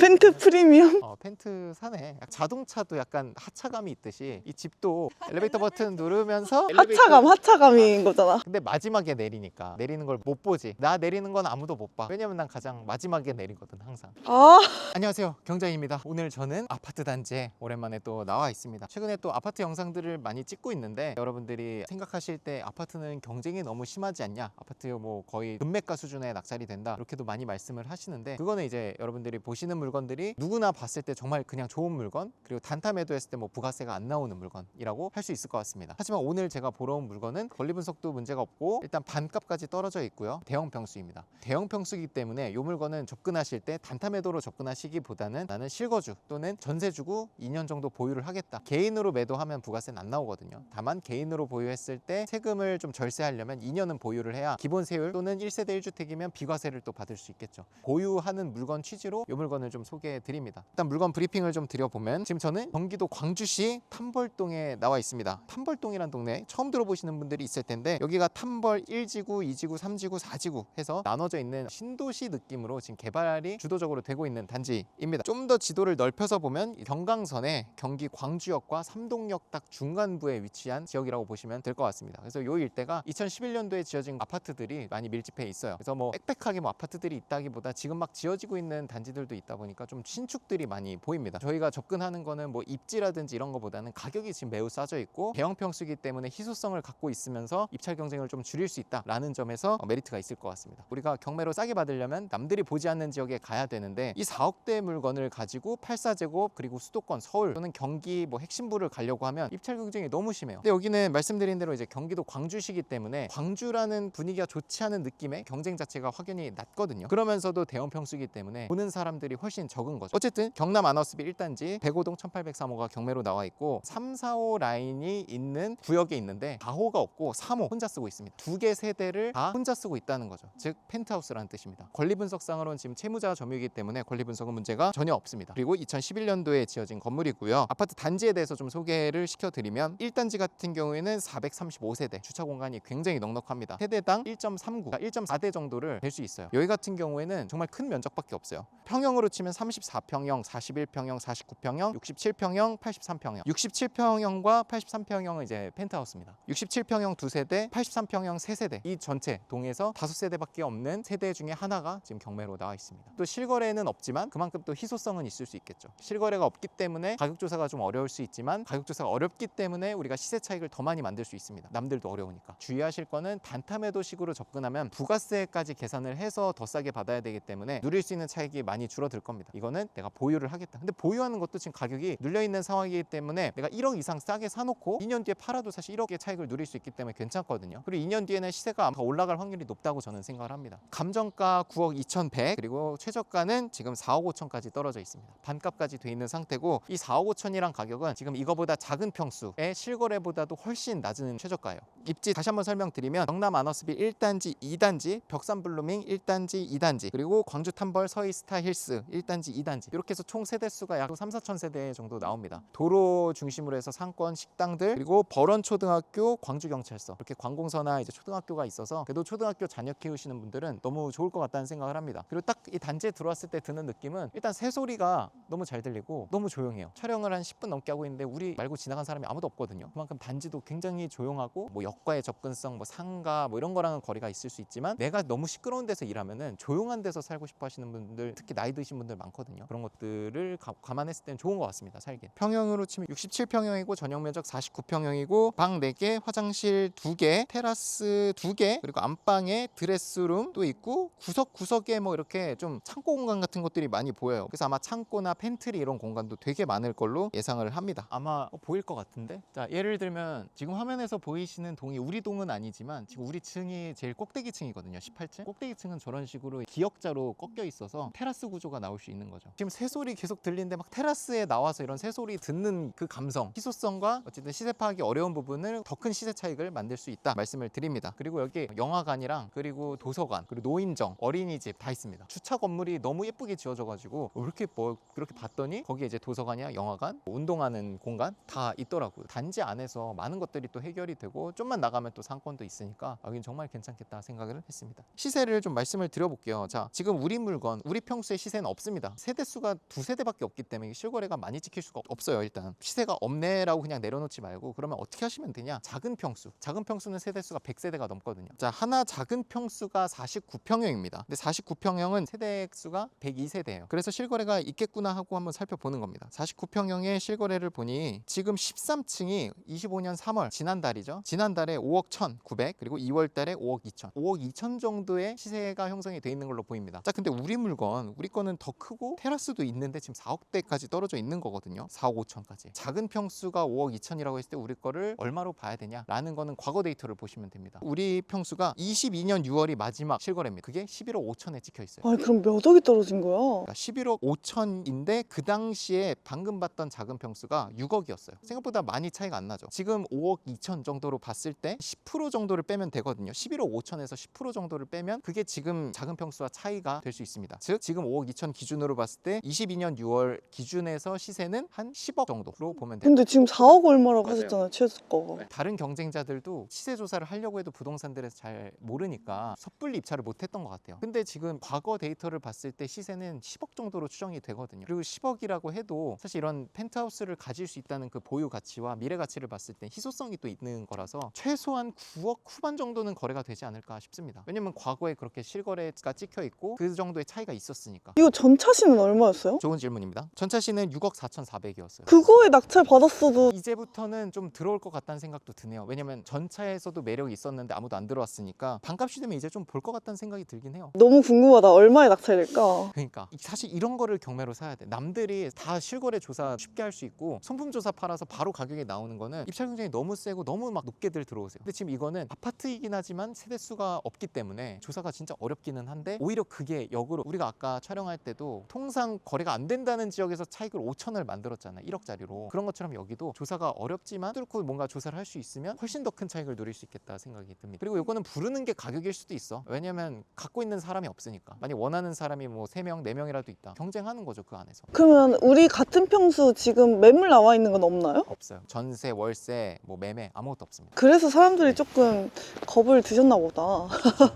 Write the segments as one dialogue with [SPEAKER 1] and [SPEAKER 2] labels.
[SPEAKER 1] 펜트 프리미엄?
[SPEAKER 2] 펜트 사네. 자동차도 약간 하차감이 있듯이 이 집도 엘리베이터 버튼 누르면서
[SPEAKER 1] 하차감인 거잖아.
[SPEAKER 2] 근데 마지막에 내리니까 내리는 걸 못 보지. 나 내리는 건 아무도 못 봐. 왜냐면 난 가장 마지막에 내리거든 항상.
[SPEAKER 1] 아,
[SPEAKER 2] 안녕하세요, 경장입니다. 오늘 저는 아파트 단지에 오랜만에 또 나와 있습니다. 최근에 또 아파트 영상들을 많이 찍고 있는데 여러분들이 생각하실 때 아파트는 경쟁이 너무 심하지 않냐, 아파트 뭐 거의 금매가 수준에 낙찰이 된다, 이렇게도 많이 말씀을 하시는데, 그거는 이제 여러분들이 보시는 물건들이 누구나 봤을 때 정말 그냥 좋은 물건, 그리고 단타 매도했을 때 뭐 부가세가 안 나오는 물건이라고 할 수 있을 것 같습니다. 하지만 오늘 제가 보러 온 물건은 권리 분석도 문제가 없고 일단 반값까지 떨어져 있고요, 대형 평수입니다. 대형 평수이기 때문에 이 물건은 접근하실 때 단타 매도로 접근하시기보다는 나는 실거주 또는 전세 주고 2년 정도 보유를 하겠다, 개인으로 매도하면 부가세는 안 나오거든요. 다만 개인으로 보유했을 때 세금을 좀 절세하려면 2년은 보유를 해야 기본 세율 또는 1세대 1주택이면 비과세를 또 받을 수 있겠죠. 보유하는 물건 취지로 이 물건을 좀 소개해 드립니다. 일단 물건 브리핑을 좀 드려보면, 지금 저는 경기도 광주시 탐벌동에 나와 있습니다. 탐벌동이란 동네 처음 들어보시는 분들이 있을 텐데, 여기가 탐벌 1지구, 2지구, 3지구, 4지구 해서 나눠져 있는 신도시 느낌으로 지금 개발이 주도적으로 되고 있는 단지입니다. 좀 더 지도를 넓혀서 보면 경강선에 경기 광주역과 삼동역 딱 중간부에 위치한 지역이라고 보시면 될 것 같습니다. 그래서 이 일대가 2011년도에 지어진 아파트들이 많이 밀집해 있어요. 그래서 뭐 빽빽하게 뭐 아파트들이 있다기보다 지금 막 지어지고 있는 단지들도 있다 보니까 좀 신축들이 많이 보입니다. 저희가 접근하는 거는 뭐 입지라든지 이런 거보다는 가격이 지금 매우 싸져 있고 대형 평수이기 때문에 희소성을 갖고 있으면서 입찰 경쟁을 좀 줄일 수 있다라는 점에서 메리트가 있을 것 같습니다. 우리가 경매로 싸게 받으려면 남들이 보지 않는 지역에 가야 되는데, 이 4억대 물건을 가지고 84제곱 그리고 수도권 서울 또는 경기 뭐 핵심부를 가려고 하면 입찰 경쟁이 너무 심해요. 근데 여기는 말씀드린 대로 이제 경기도 광주시기 때문에 광주라는 분위기가 좋지 않은 느낌의 경쟁 자체가 확연히 낮거든요. 그러면서도 대형 평수이기 때문에 보는 사람들이 훨씬 적은 거죠. 어쨌든 경남 아너스빌 1단지 105동 1803호가 경매로 나와 있고, 3, 4호 라인이 있는 구역에 있는데 4호가 없고 3호 혼자 쓰고 있습니다. 두 개 세대를 다 혼자 쓰고 있다는 거죠. 즉 펜트하우스라는 뜻입니다. 권리 분석상으로는 지금 채무자 점유이기 때문에 권리 분석은 문제가 전혀 없습니다. 그리고 2011년도에 지어진 건물이고요. 아파트 단지에 대해서 좀 소개를 시켜드리면, 1단지 같은 경우에는 435세대, 주차 공간이 굉장히 넉넉합니다. 세대당 1.39, 1.4대 정도를 될 수 있어요. 여기 같은 경우에는 정말 큰 면적밖에 없어요. 평형으로 치면 34평형, 41평형, 49평형, 67평형, 83평형. 67평형과 83평형은 이제 펜트하우스입니다. 67평형 2세대, 83평형 3세대, 이 전체 동에서 5세대밖에 없는 세대 중에 하나가 지금 경매로 나와 있습니다. 또 실거래는 없지만 그만큼 또 희소성은 있을 수 있겠죠. 실거래가 없기 때문에 가격 조사가 좀 어려울 수 있지만, 가격 조사가 어렵기 때문에 우리가 시세 차익을 더 많이 만들 수 있습니다. 남들도 어려우니까. 주의하실 거는 단타 매도식으로 접근하면 부가세까지 계산을 해서 더 싸게 받아야 되기 때문에 누릴 수 있는 차익이 많이 줄어들 겁니다. 이거는 내가 보유를 하겠다. 근데 보유하는 것도 지금 가격이 눌려있는 상황이기 때문에 내가 1억 이상 싸게 사놓고 2년 뒤에 팔아도 사실 1억의 차익을 누릴 수 있기 때문에 괜찮거든요. 그리고 2년 뒤에는 시세가 더 올라갈 확률이 높다고 저는 생각을 합니다. 감정가 9억 2,100, 그리고 최저가는 지금 4억 5천까지 떨어져 있습니다. 반값까지 돼 있는 상태고, 이 4억 5천이란 가격은 지금 이거보다 작은 평수의 실거래보다도 훨씬 낮은 최저가예요. 입지 다시 한번 설명드리면, 경남 아너스빌 1단지, 2단지, 벽산블루밍 1단지, 2단지, 그리고 광주 탐벌 서이스타 힐스 1단지, 2단지, 이렇게 해서 총 세대수가 약 3, 4천 세대 정도 나옵니다. 도로 중심으로 해서 상권, 식당들, 그리고 벌원초등학교, 광주경찰서, 이렇게 관공서나 이제 초등학교가 있어서 그래도 초등학교 자녀 키우시는 분들은 너무 좋을 것 같다는 생각을 합니다. 그리고 딱 이 단지에 들어왔을 때 드는 느낌은, 일단 새소리가 너무 잘 들리고 너무 조용해요. 촬영을 한 10분 넘게 하고 있는데 우리 말고 지나간 사람이 아무도 없거든요. 그만큼 단지도 굉장히 조용하고, 뭐 역과의 접근성, 뭐 상가 뭐 이런 거랑은 거리가 있을 수 있지만, 내가 너무 시끄러운 데서 일하면은 조용한 데서 살고 싶어 하시는 분들, 특히 나이 드신 분들 많거든요. 그런 것들을 감안했을 때는 좋은 것 같습니다. 살기 평형으로 치면 67평형이고 전용 면적 49평형이고 방 4개, 화장실 2개, 테라스 2개, 그리고 안방에 드레스룸도 있고 구석구석에 뭐 이렇게 좀 창고 공간 같은 것들이 많이 보여요. 그래서 아마 창고나 팬트리 이런 공간도 되게 많을 걸로 예상을 합니다. 아마 보일 것 같은데, 자 예를 들면 지금 화면에서 보이시는 동이 우리 동은 아니지만 지금 우리 층이 제일 꼭대기 층이거든요. 18층 꼭대기 층은 저런 식으로 기역자로 꺾여 있어서 테라스 구조가 나올 수 있는 거죠. 지금 새소리 계속 들리는데 막 테라스에 나와서 이런 새소리 듣는 그 감성, 희소성과 어쨌든 시세 파악이 어려운 부분을 더 큰 시세 차익을 만들 수 있다 말씀을 드립니다. 그리고 여기 영화관이랑 그리고 도서관, 그리고 노인정, 어린이집 다 있습니다. 주차 건물이 너무 예쁘게 지어져 가지고 이렇게 뭐 그렇게 봤더니 거기에 이제 도서관이야, 영화관, 운동하는 공간 다 있더라고요. 단지 안에서 많은 것들이 또 해결이 되고, 좀만 나가면 또 상권도 있으니까 여긴 정말 괜찮겠다 생각을 했습니다. 시세를 좀 말씀을 드려볼게요. 자, 지금 우리 물건, 우리 평수의 시세는 없습니다. 없습니다. 세대수가 2세대밖에 없기 때문에 실거래가 많이 찍힐 수가 없어요. 일단 시세가 없네라고 그냥 내려놓지 말고 그러면 어떻게 하시면 되냐, 작은 평수는 세대수가 100세대가 넘거든요. 자, 하나 작은 평수가 49평형입니다. 근데 49평형은 세대수가 102세대예요. 그래서 실거래가 있겠구나 하고 한번 살펴보는 겁니다. 49평형의 실거래를 보니 지금 13층이 25년 3월 지난달이죠. 지난달에 5억 1,900, 그리고 2월 달에 5억 2천, 5억 2천 정도의 시세가 형성이 돼 있는 걸로 보입니다. 자, 근데 우리 거는 더 크고 테라스도 있는데 지금 4억대까지 떨어져 있는 거거든요. 4억 5천까지. 작은 평수가 5억 2천이라고 했을 때 우리 거를 얼마로 봐야 되냐라는 거는 과거 데이터를 보시면 됩니다. 우리 평수가 22년 6월이 마지막 실거래입니다. 그게 11억 5천에 찍혀 있어요.
[SPEAKER 1] 아니 그럼 몇 억이 떨어진 거야?
[SPEAKER 2] 그러니까 11억 5천인데 그 당시에 방금 봤던 작은 평수가 6억이었어요. 생각보다 많이 차이가 안 나죠. 지금 5억 2천 정도로 봤을 때 10% 정도를 빼면 되거든요. 11억 5천에서 10% 정도를 빼면 그게 지금 작은 평수와 차이가 될 수 있습니다. 즉 지금 5억 2천 기준으로 봤을 때 22년 6월 기준에서 시세는 한 10억 정도로 보면 돼요.
[SPEAKER 1] 근데 지금 4억 얼마라고
[SPEAKER 2] 맞아요.
[SPEAKER 1] 하셨잖아요, 최저가가.
[SPEAKER 2] 다른 경쟁자들도 시세 조사를 하려고 해도 부동산들에서 잘 모르니까 섣불리 입찰을 못했던 것 같아요. 근데 지금 과거 데이터를 봤을 때 시세는 10억 정도로 추정이 되거든요. 그리고 10억이라고 해도 사실 이런 펜트하우스를 가질 수 있다는 그 보유 가치와 미래 가치를 봤을 때 희소성이 또 있는 거라서 최소한 9억 후반 정도는 거래가 되지 않을까 싶습니다. 왜냐면 과거에 그렇게 실거래가 찍혀 있고 그 정도의 차이가 있었으니까.
[SPEAKER 1] 이거 전차시는 얼마였어요?
[SPEAKER 2] 좋은 질문입니다. 전차시는 6억 4,400이었어요.
[SPEAKER 1] 그거에 낙찰 받았어도
[SPEAKER 2] 이제부터는 좀 들어올 것 같다는 생각도 드네요. 왜냐면 전차에서도 매력이 있었는데 아무도 안 들어왔으니까 반값이 되면 이제 좀 볼 것 같다는 생각이 들긴 해요.
[SPEAKER 1] 너무 궁금하다. 얼마에 낙찰될까?
[SPEAKER 2] 그러니까 사실 이런 거를 경매로 사야 돼. 남들이 다 실거래 조사 쉽게 할 수 있고 손품 조사 팔아서 바로 가격이 나오는 거는 입찰 경쟁이 너무 세고 너무 막 높게들 들어오세요. 근데 지금 이거는 아파트이긴 하지만 세대수가 없기 때문에 조사가 진짜 어렵기는 한데 오히려 그게 역으로 우리가 아까 촬영할 때도 통상 거래가 안 된다는 지역에서 차익을 5천을 만들었잖아요. 1억짜리로. 그런 것처럼 여기도 조사가 어렵지만 뚫고 뭔가 조사를 할 수 있으면 훨씬 더 큰 차익을 누릴 수 있겠다 생각이 듭니다. 그리고 이거는 부르는 게 가격일 수도 있어. 왜냐면 갖고 있는 사람이 없으니까. 만약 원하는 사람이 뭐 3명, 4명이라도 있다. 경쟁하는 거죠, 그 안에서.
[SPEAKER 1] 그러면 우리 같은 평수 지금 매물 나와 있는 건 없나요?
[SPEAKER 2] 없어요. 전세, 월세, 뭐 매매 아무것도 없습니다.
[SPEAKER 1] 그래서 사람들이 조금 겁을 드셨나 보다.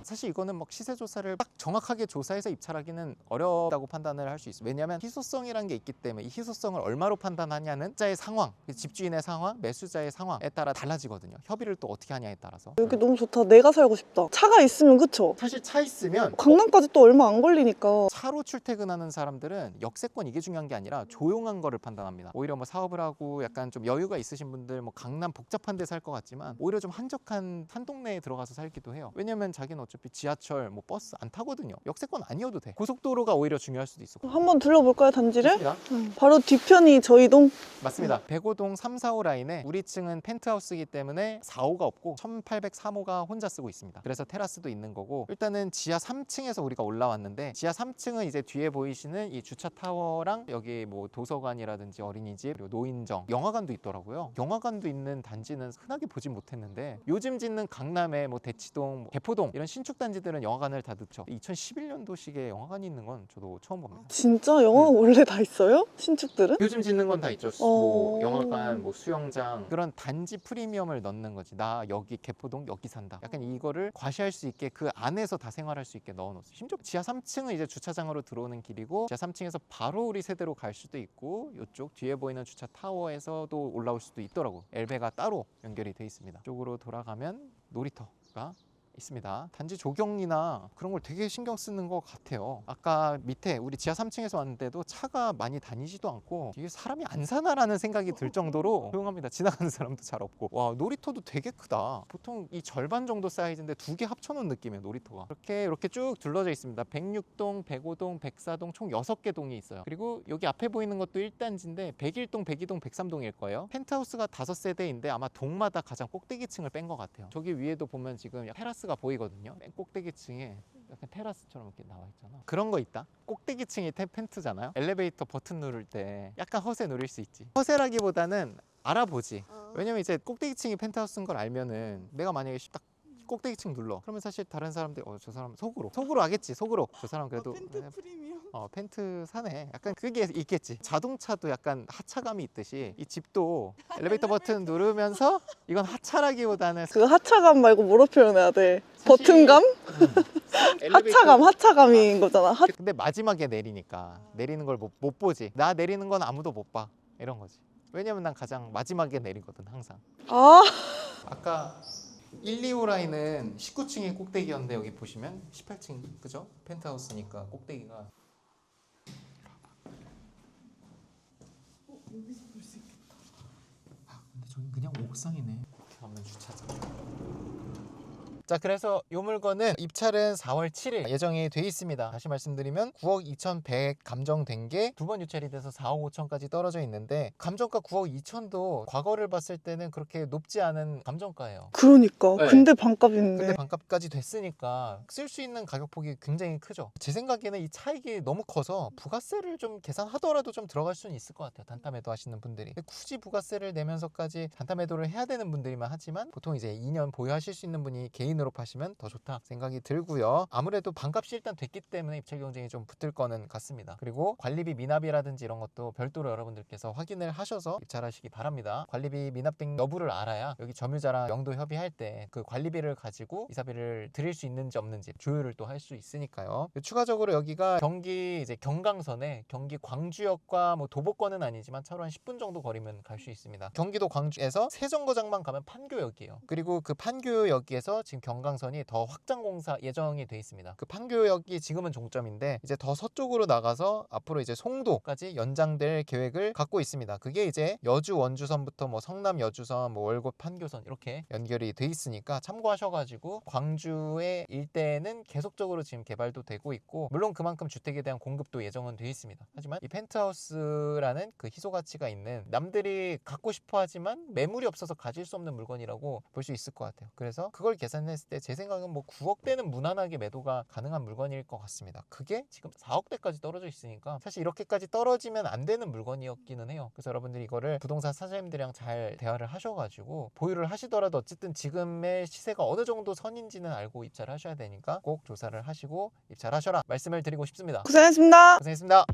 [SPEAKER 2] 사실 이거는 막 시세 조사를 딱 정확하게 조사해서 입찰하기는 어렵다고 판단을 할 수 있어요. 왜냐하면 희소성이라는 게 있기 때문에 이 희소성을 얼마로 판단하냐는 자의 상황, 집주인의 상황, 매수자의 상황에 따라 달라지거든요. 협의를 또 어떻게 하냐에 따라서.
[SPEAKER 1] 여기 너무 좋다. 내가 살고 싶다. 차가 있으면 그쵸?
[SPEAKER 2] 사실 차 있으면
[SPEAKER 1] 강남까지 또 얼마 안 걸리니까.
[SPEAKER 2] 차로 출퇴근하는 사람들은 역세권 이게 중요한 게 아니라 조용한 거를 판단합니다. 오히려 뭐 사업을 하고 약간 좀 여유가 있으신 분들 뭐 강남 복잡한 데 살 것 같지만 오히려 좀 한적한 한 동네에 들어가서 살기도 해요. 왜냐면 자기는 어차피 지하철, 뭐 버스 안 타거든요. 역세권 아니어도 돼. 고속도로가 오히려 중요할 수도 있어.
[SPEAKER 1] 한번 둘러볼까요, 단지를?
[SPEAKER 2] 맞습니다.
[SPEAKER 1] 바로 뒤편이 저희 동.
[SPEAKER 2] 맞습니다. 105동 3, 4호 라인에 우리 층은 펜트하우스이기 때문에 4호가 없고 1803호가 혼자 쓰고 있습니다. 그래서 테라스도 있는 거고 일단은 지하 3층에서 우리가 올라왔는데 지하 3층은 이제 뒤에 보이시는 이 주차 타워랑 여기 뭐 도서관이라든지 어린이집 그리고 노인정, 영화관도 있더라고요. 영화관도 있는 단지는 흔하게 보진 못했는데 요즘 짓는 강남의 뭐 대치동, 개포동 이런 신축 단지들은 영화관을 다 넣죠. 2011년도식의 영화관이 있는 건 저도 처음 봅니다.
[SPEAKER 1] 진짜 영화 원래 다 있어요? 신축들은?
[SPEAKER 2] 요즘 짓는 건 다 있죠. 뭐 영화관, 뭐 수영장 그런 단지 프리미엄을 넣는 거지. 나 여기 개포동 여기 산다. 약간 이거를 과시할 수 있게 그 안에서 다 생활할 수 있게 넣어놓았어요. 심지어 지하 3층은 이제 주차장으로 들어오는 길이고 지하 3층에서 바로 우리 세대로 갈 수도 있고 이쪽 뒤에 보이는 주차 타워에서도 올라올 수도 있더라고. 엘베가 따로 연결이 돼 있습니다. 이쪽으로 돌아가면 놀이터가 있습니다. 단지 조경이나 그런 걸 되게 신경 쓰는 것 같아요. 아까 밑에 우리 지하 3층에서 왔는데도 차가 많이 다니지도 않고 이게 사람이 안 사나라는 생각이 들 정도로 조용합니다. 지나가는 사람도 잘 없고. 와, 놀이터도 되게 크다. 보통 이 절반 정도 사이즈인데 2개 합쳐놓은 느낌이에요, 놀이터가. 이렇게 쭉 둘러져 있습니다. 106동, 105동, 104동 총 6개 동이 있어요. 그리고 여기 앞에 보이는 것도 1단지인데 101동, 102동, 103동일 거예요. 펜트하우스가 5세대인데 아마 동마다 가장 꼭대기층을 뺀 것 같아요. 저기 위에도 보면 지금 테라스가 보이거든요. 맨 꼭대기층에 약간 테라스처럼 이렇게 나와 있잖아. 그런 거 있다. 꼭대기층이 펜트잖아요. 엘리베이터 버튼 누를 때 약간 허세 누릴 수 있지. 허세라기보다는 알아보지. 왜냐면 이제 꼭대기층이 펜트하우스인 걸 알면은 내가 만약에 딱 꼭대기층 눌러. 그러면 사실 다른 사람들 저 사람 속으로 하겠지. 속으로 저 사람 그래도
[SPEAKER 1] 펜트 프리미엄.
[SPEAKER 2] 펜트 사네. 약간 그게 있겠지. 자동차도 약간 하차감이 있듯이 이 집도 엘리베이터 버튼 누르면서 이건 하차라기보다는
[SPEAKER 1] 그 하차감 말고 뭐로 표현해야 돼?
[SPEAKER 2] 사실-
[SPEAKER 1] 버튼감?
[SPEAKER 2] 엘리베이터-
[SPEAKER 1] 하차감인 거잖아.
[SPEAKER 2] 근데 마지막에 내리니까 내리는 걸 못 보지. 나 내리는 건 아무도 못 봐. 이런 거지. 왜냐면 난 가장 마지막에 내리거든 항상.
[SPEAKER 1] 아,
[SPEAKER 2] 아까 1, 2호 라인은 19층이 꼭대기였는데 여기 보시면 18층 그죠? 펜트하우스니까 꼭대기가
[SPEAKER 1] 여기서 볼 수 있겠다.
[SPEAKER 2] 근데 저긴 그냥 옥상이네. 이렇게 하면 주차장. 자, 그래서 이 물건은 입찰은 4월 7일 예정이 돼 있습니다. 다시 말씀드리면 9억 2,100 감정된 게 두 번 유찰이 돼서 4억 5천까지 떨어져 있는데 감정가 9억 2천도 과거를 봤을 때는 그렇게 높지 않은 감정가예요.
[SPEAKER 1] 그러니까.
[SPEAKER 2] 네.
[SPEAKER 1] 근데 반값인데.
[SPEAKER 2] 근데 반값까지 됐으니까 쓸 수 있는 가격폭이 굉장히 크죠. 제 생각에는 이 차익이 너무 커서 부가세를 좀 계산하더라도 좀 들어갈 수는 있을 것 같아요. 단타 매도 하시는 분들이. 근데 굳이 부가세를 내면서까지 단타 매도를 해야 되는 분들이만 하지만 보통 이제 2년 보유하실 수 있는 분이 개인으로 파시면 더 좋다 생각이 들고요. 아무래도 반값이 일단 됐기 때문에 입찰 경쟁이 좀 붙을 거는 같습니다. 그리고 관리비 미납이라든지 이런 것도 별도로 여러분들께서 확인을 하셔서 입찰하시기 바랍니다. 관리비 미납된 여부를 알아야 여기 점유자랑 명도 협의할 때 그 관리비를 가지고 이사비를 드릴 수 있는지 없는지 조율을 또 할 수 있으니까요. 추가적으로 여기가 경기 이제 경강선에 경기 광주역과 뭐 도보권은 아니지만 차로 한 10분 정도 거리면 갈 수 있습니다. 경기도 광주에서 세정거장만 가면 판교역이에요. 그리고 그 판교역에서 지금 경강선이 더 확장 공사 예정이 돼 있습니다. 그 판교역이 지금은 종점인데 이제 더 서쪽으로 나가서 앞으로 이제 송도까지 연장될 계획을 갖고 있습니다. 그게 이제 여주 원주선부터 뭐 성남 여주선, 뭐 월곶 판교선 이렇게 연결이 돼 있으니까 참고하셔가지고 광주의 일대는 계속적으로 지금 개발도 되고 있고 물론 그만큼 주택에 대한 공급도 예정은 돼 있습니다. 하지만 이 펜트하우스라는 그 희소 가치가 있는 남들이 갖고 싶어 하지만 매물이 없어서 가질 수 없는 물건이라고 볼 수 있을 것 같아요. 그래서 그걸 계산했을 때 제 생각은 뭐 9억대는 무난하게 매도가 가능한 물건일 것 같습니다. 그게 지금 4억대까지 떨어져 있으니까 사실 이렇게까지 떨어지면 안 되는 물건이었기는 해요. 그래서 여러분들이 이거를 부동산 사장님들이랑 잘 대화를 하셔가지고 보유를 하시더라도 어쨌든 지금의 시세가 어느 정도 선인지는 알고 입찰을 하셔야 되니까 꼭 조사를 하시고 입찰하셔라 말씀을 드리고 싶습니다.
[SPEAKER 1] 고생했습니다.
[SPEAKER 2] 고생했습니다.